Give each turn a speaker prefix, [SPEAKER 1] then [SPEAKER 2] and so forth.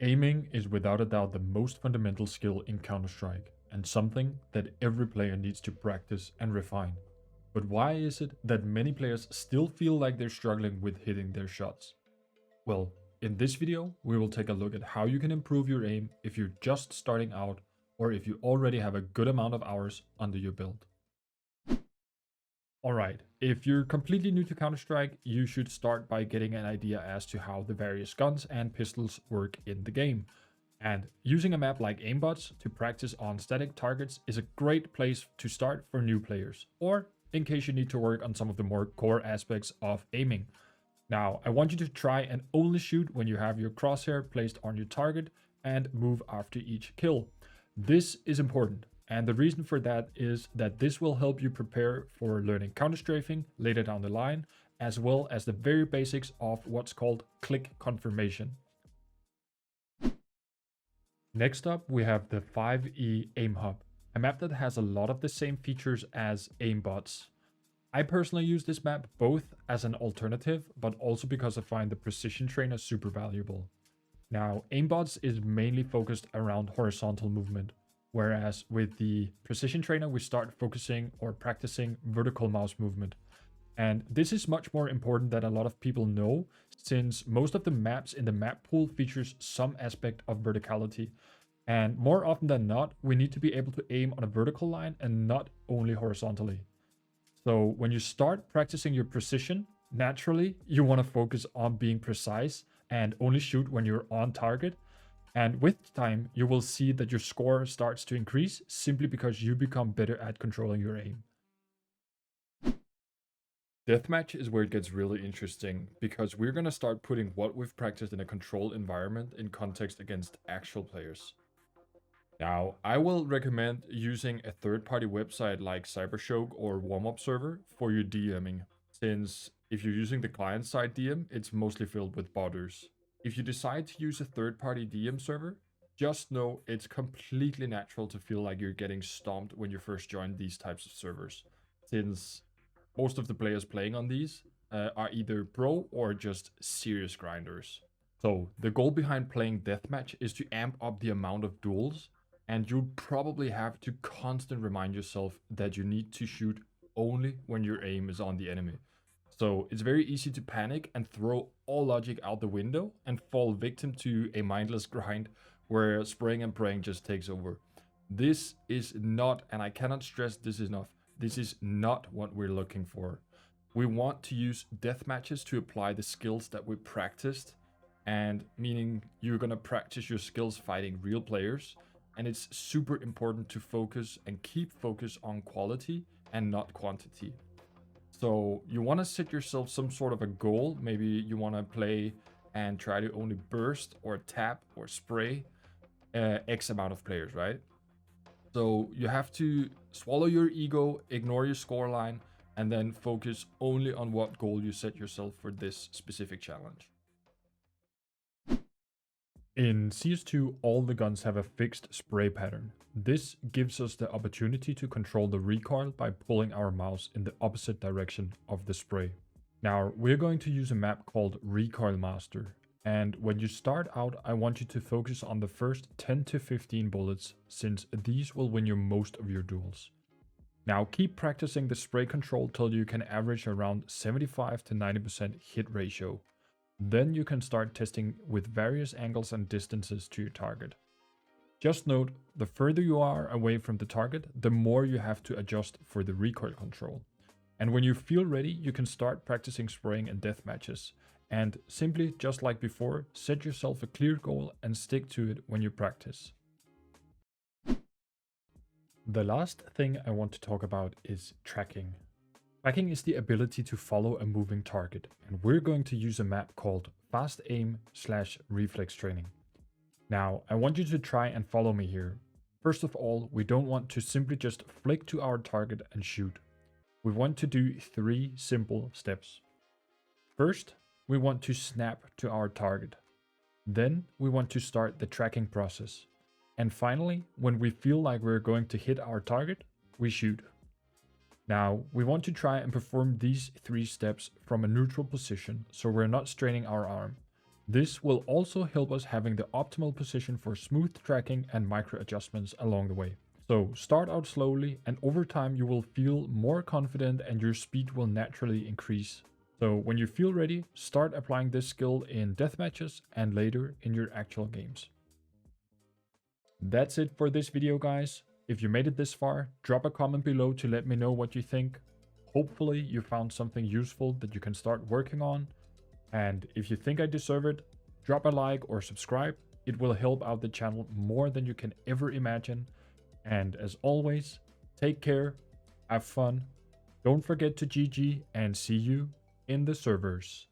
[SPEAKER 1] Aiming is without a doubt the most fundamental skill in Counter-Strike, and something that every player needs to practice and refine. But why is it that many players still feel like they're struggling with hitting their shots? Well, in this video, we will take a look at how you can improve your aim if you're just starting out or if you already have a good amount of hours under your belt. Alright, if you're completely new to Counter-Strike, you should start by getting an idea as to how the various guns and pistols work in the game. And using a map like Botz to practice on static targets is a great place to start for new players, or in case you need to work on some of the more core aspects of aiming. Now, I want you to try and only shoot when you have your crosshair placed on your target and move after each kill. This is important. And the reason for that is that this will help you prepare for learning counter-strafing later down the line, as well as the very basics of what's called click confirmation. Next up, we have the 5E Aim Hub, a map that has a lot of the same features as Botz. I personally use this map both as an alternative, but also because I find the precision trainer super valuable. Now, Botz is mainly focused around horizontal movement, whereas with the precision trainer, we start focusing or practicing vertical mouse movement. And this is much more important than a lot of people know, since most of the maps in the map pool features some aspect of verticality. And more often than not, we need to be able to aim on a vertical line and not only horizontally. So when you start practicing your precision, naturally, you want to focus on being precise and only shoot when you're on target. And with time, you will see that your score starts to increase simply because you become better at controlling your aim. Deathmatch is where it gets really interesting, because we're going to start putting what we've practiced in a controlled environment in context against actual players. Now, I will recommend using a third-party website like Cybershock or warmup server for your DMing, since if you're using the client-side DM, it's mostly filled with botters. If you decide to use a third-party DM server, just know it's completely natural to feel like you're getting stomped when you first join these types of servers, since most of the players playing on these are either pro or just serious grinders. So the goal behind playing Deathmatch is to amp up the amount of duels, and you'll probably have to constantly remind yourself that you need to shoot only when your aim is on the enemy. So it's very easy to panic and throw all logic out the window and fall victim to a mindless grind where spraying and praying just takes over. This is not, and I cannot stress this enough, this is not what we're looking for. We want to use death matches to apply the skills that we practiced, and meaning you're gonna practice your skills fighting real players, and it's super important to focus and keep focus on quality and not quantity. So you want to set yourself some sort of a goal. Maybe you want to play and try to only burst or tap or spray X amount of players, right? So you have to swallow your ego, ignore your scoreline, and then focus only on what goal you set yourself for this specific challenge. In CS2, all the guns have a fixed spray pattern. This gives us the opportunity to control the recoil by pulling our mouse in the opposite direction of the spray. Now, we're going to use a map called Recoil Master. And when you start out, I want you to focus on the first 10 to 15 bullets, since these will win you most of your duels. Now, keep practicing the spray control till you can average around 75 to 90% hit ratio. Then you can start testing with various angles and distances to your target. Just note, the further you are away from the target, the more you have to adjust for the recoil control. And when you feel ready, you can start practicing spraying in death matches. And simply, just like before, set yourself a clear goal and stick to it when you practice. The last thing I want to talk about is tracking. Tracking is the ability to follow a moving target, and we're going to use a map called Fast Aim/Reflex Training. Now, I want you to try and follow me here. First of all, we don't want to simply just flick to our target and shoot. We want to do 3 simple steps. First, we want to snap to our target. Then we want to start the tracking process. And finally, when we feel like we're going to hit our target, we shoot. Now, we want to try and perform these 3 steps from a neutral position, so we're not straining our arm. This will also help us having the optimal position for smooth tracking and micro adjustments along the way. So start out slowly, and over time you will feel more confident and your speed will naturally increase. So when you feel ready, start applying this skill in deathmatches and later in your actual games. That's it for this video, guys. If you made it this far, drop a comment below to let me know what you think. Hopefully you found something useful that you can start working on. And if you think I deserve it, drop a like or subscribe. It will help out the channel more than you can ever imagine. And as always, take care, have fun, don't forget to GG, and see you in the servers.